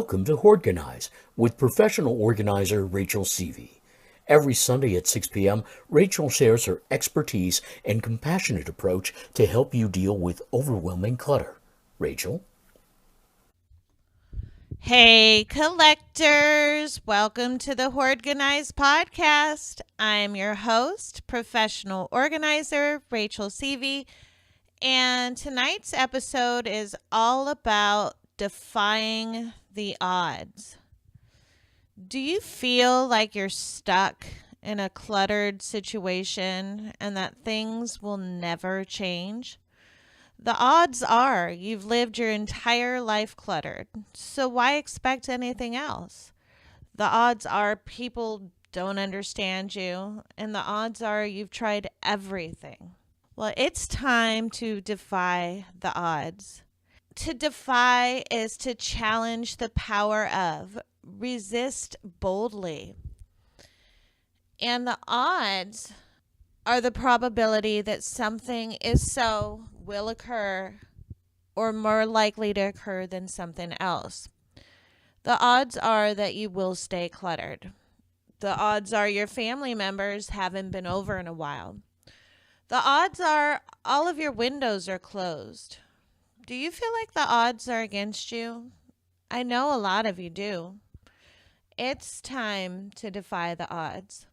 Welcome to Hoardganize with professional organizer Rachel Seavey. Every Sunday at 6 p.m., Rachel shares her expertise and compassionate approach to help you deal with overwhelming clutter. Rachel? Hey, collectors! Welcome to the Hoardganize Podcast. I'm your host, professional organizer Rachel Seavey, and tonight's episode is all about defying the odds. Do you feel like you're stuck in a cluttered situation and that things will never change? The odds are you've lived your entire life cluttered, so why expect anything else? The odds are people don't understand you, and the odds are you've tried everything. Well, it's time to defy the odds. To defy is to challenge the power of, resist boldly. And the odds are the probability that something is so, will occur, or more likely to occur than something else. The odds are that you will stay cluttered. The odds are your family members haven't been over in a while. The odds are all of your windows are closed. Do you feel like the odds are against you? I know a lot of you do. It's time to defy the odds.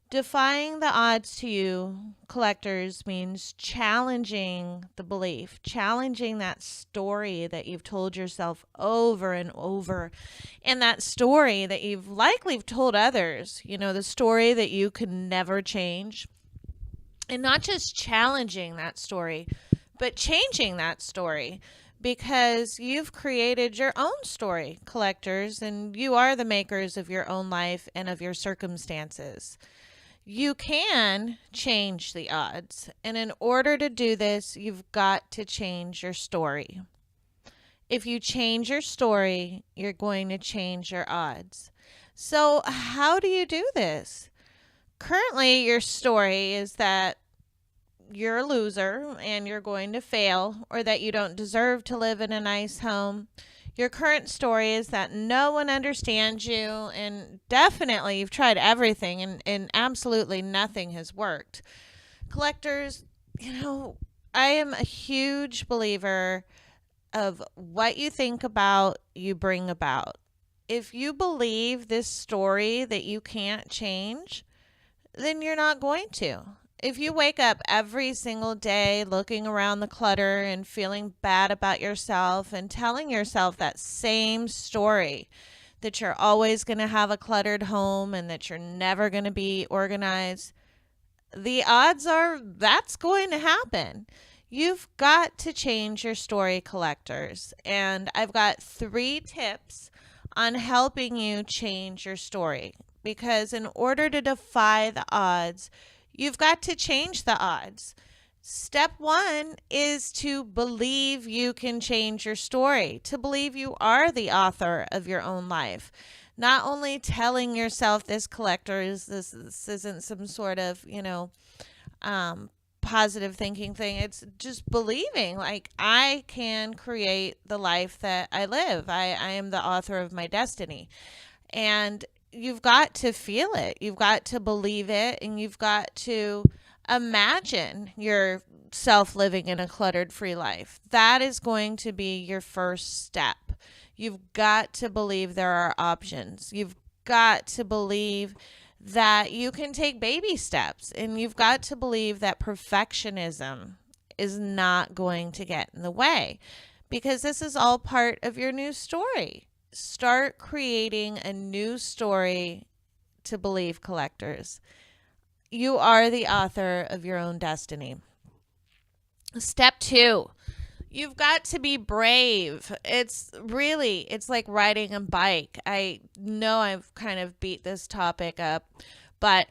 Defying the odds to you, collectors, means challenging the belief, challenging that story that you've told yourself over and over, and that story that you've likely told others, the story that you can never change. And not just challenging that story, but changing that story, because you've created your own story, collectors, and you are the makers of your own life and of your circumstances. You can change the odds, and in order to do this, you've got to change your story. If you change your story, you're going to change your odds. So how do you do this? Currently, your story is that you're a loser and you're going to fail, or that you don't deserve to live in a nice home. Your current story is that no one understands you, and definitely you've tried everything and absolutely nothing has worked. Collectors, I am a huge believer of what you think about, you bring about. If you believe this story that you can't change, then you're not going to. If you wake up every single day looking around the clutter and feeling bad about yourself and telling yourself that same story, that you're always going to have a cluttered home and that you're never going to be organized, the odds are that's going to happen. You've got to change your story, collectors. And I've got 3 tips on helping you change your story, because in order to defy the odds, you've got to change the odds. Step 1 is to believe you can change your story, to believe you are the author of your own life. Not only telling yourself this, collectors, this isn't some sort of, positive thinking thing. It's just believing, like, I can create the life that I live. I am the author of my destiny. And you've got to feel it. You've got to believe it, and you've got to imagine yourself living in a cluttered-free life. That is going to be your first step. You've got to believe there are options. You've got to believe that you can take baby steps, and you've got to believe that perfectionism is not going to get in the way, because this is all part of your new story. Start creating a new story to believe, collectors. You are the author of your own destiny. Step 2, you've got to be brave. It's like riding a bike. I know I've kind of beat this topic up, but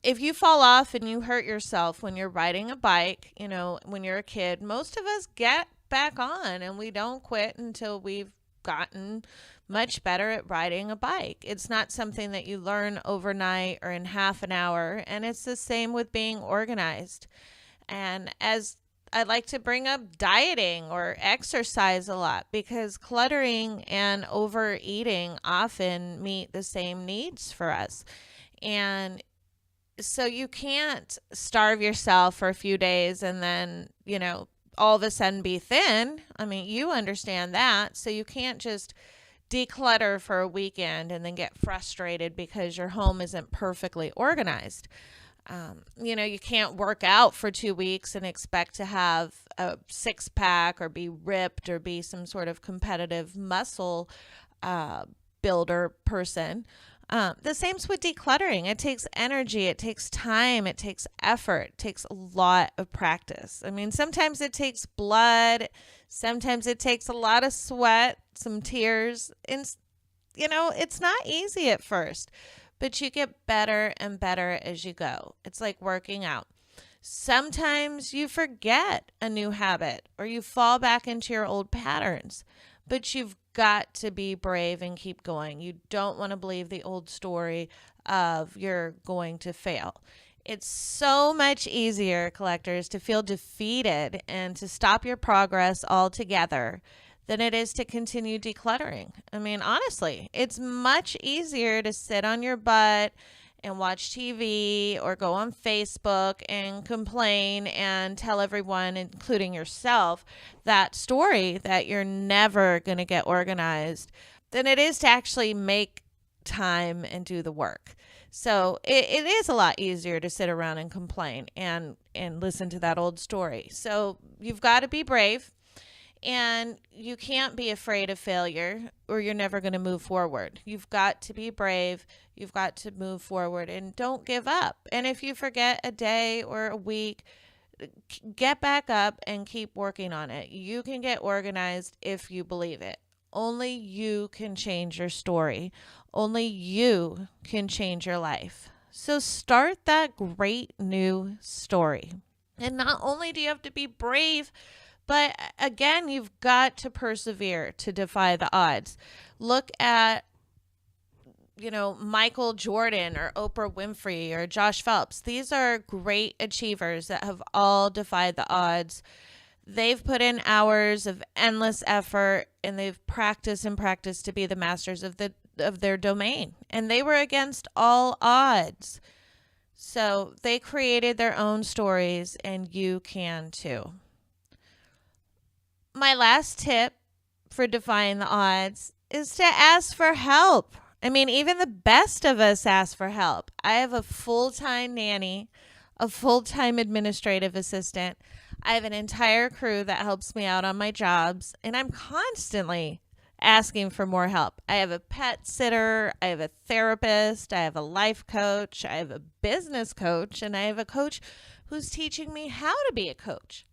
if you fall off and you hurt yourself when you're riding a bike, when you're a kid, most of us get back on and we don't quit until we've gotten much better at riding a bike. It's not something that you learn overnight or in half an hour, and it's the same with being organized. And as I like to bring up dieting or exercise a lot because cluttering and overeating often meet the same needs for us. And so you can't starve yourself for a few days and then, all of a sudden be thin. I mean, you understand that. So you can't just declutter for a weekend and then get frustrated because your home isn't perfectly organized. You can't work out for 2 weeks and expect to have a six pack or be ripped or be some sort of competitive muscle builder person. The same's with decluttering. It takes energy, it takes time, it takes effort, it takes a lot of practice. I mean, sometimes it takes blood, sometimes it takes a lot of sweat, some tears, and it's not easy at first, but you get better and better as you go. It's like working out. Sometimes you forget a new habit or you fall back into your old patterns, but you've got to be brave and keep going. You don't want to believe the old story of you're going to fail. It's so much easier, collectors, to feel defeated and to stop your progress altogether than it is to continue decluttering. I mean, honestly, it's much easier to sit on your butt and watch TV or go on Facebook and complain and tell everyone, including yourself, that story that you're never going to get organized than it is to actually make time and do the work. So it is a lot easier to sit around and complain and listen to that old story. So you've got to be brave. And you can't be afraid of failure or you're never going to move forward. You've got to be brave. You've got to move forward and don't give up. And if you forget a day or a week, get back up and keep working on it. You can get organized if you believe it. Only you can change your story. Only you can change your life. So start that great new story. And not only do you have to be brave, but again, you've got to persevere to defy the odds. Look at, Michael Jordan or Oprah Winfrey or Josh Phelps. These are great achievers that have all defied the odds. They've put in hours of endless effort and they've practiced and practiced to be the masters of their domain. And they were against all odds. So they created their own stories and you can too. My last tip for defying the odds is to ask for help. I mean, even the best of us ask for help. I have a full-time nanny, a full-time administrative assistant. I have an entire crew that helps me out on my jobs, and I'm constantly asking for more help. I have a pet sitter, I have a therapist, I have a life coach, I have a business coach, and I have a coach who's teaching me how to be a coach.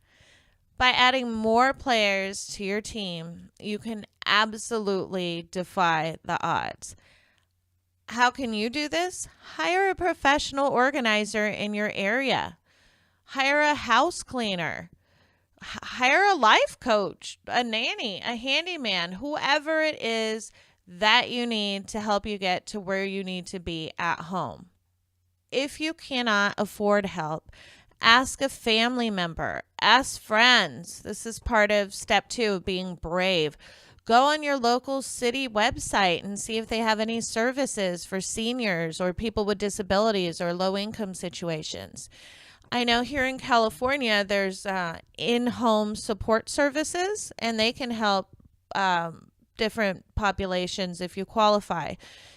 By adding more players to your team, you can absolutely defy the odds. How can you do this? Hire a professional organizer in your area. Hire a house cleaner. Hire a life coach, a nanny, a handyman, whoever it is that you need to help you get to where you need to be at home. If you cannot afford help, ask a family member, ask friends. This is part of step 2 of being brave. Go on your local city website and see if they have any services for seniors or people with disabilities or low-income situations. I know here in California, there's in-home support services, and they can help different populations if you qualify.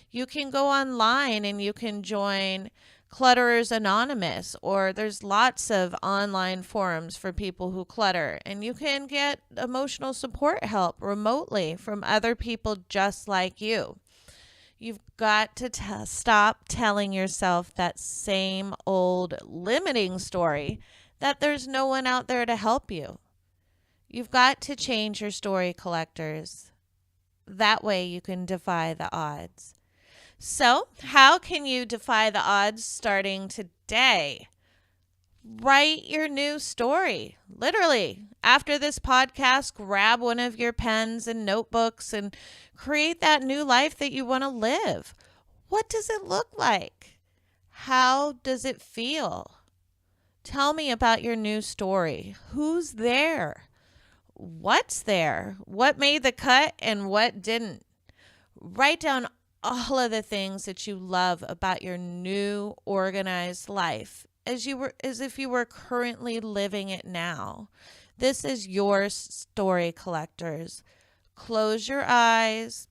You can go online and you can join Clutterers Anonymous, or there's lots of online forums for people who clutter, and you can get emotional support help remotely from other people just like you. You've got to stop telling yourself that same old limiting story that there's no one out there to help you. You've got to change your story, collectors. That way you can defy the odds. So, how can you defy the odds starting today? Write your new story. Literally, after this podcast, grab one of your pens and notebooks and create that new life that you want to live. What does it look like? How does it feel? Tell me about your new story. Who's there? What's there? What made the cut and what didn't? Write down all of the things that you love about your new organized life as if you were currently living it now. This is your story, collectors. Close your eyes.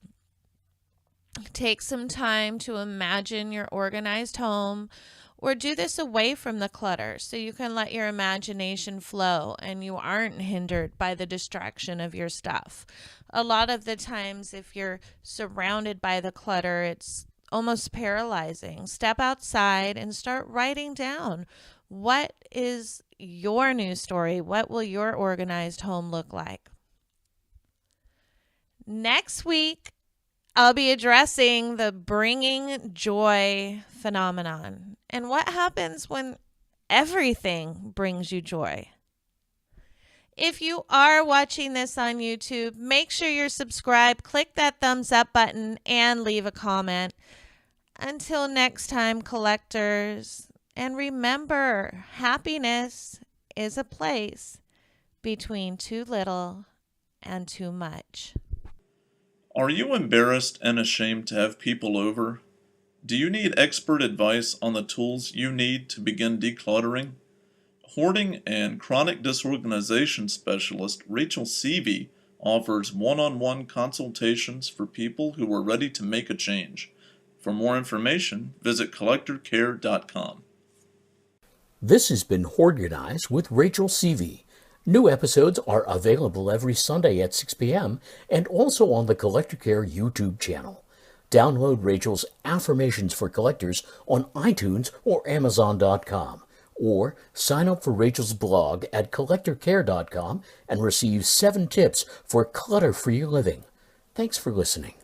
Take some time to imagine your organized home, or do this away from the clutter so you can let your imagination flow and you aren't hindered by the distraction of your stuff. A lot of the times, if you're surrounded by the clutter, it's almost paralyzing. Step outside and start writing down, what is your new story? What will your organized home look like? Next week, I'll be addressing the bringing joy phenomenon and what happens when everything brings you joy. If you are watching this on YouTube, make sure you're subscribed, click that thumbs up button, and leave a comment. Until next time, collectors, and remember, happiness is a place between too little and too much. Are you embarrassed and ashamed to have people over? Do you need expert advice on the tools you need to begin decluttering? Hoarding and chronic disorganization specialist Rachel Seavey offers one-on-one consultations for people who are ready to make a change. For more information, visit collectorcare.com. This has been Hoardganize with Rachel Seavey. New episodes are available every Sunday at 6 p.m. and also on the Collector Care YouTube channel. Download Rachel's Affirmations for Collectors on iTunes or Amazon.com, or sign up for Rachel's blog at collectorcare.com and receive 7 tips for clutter-free living. Thanks for listening.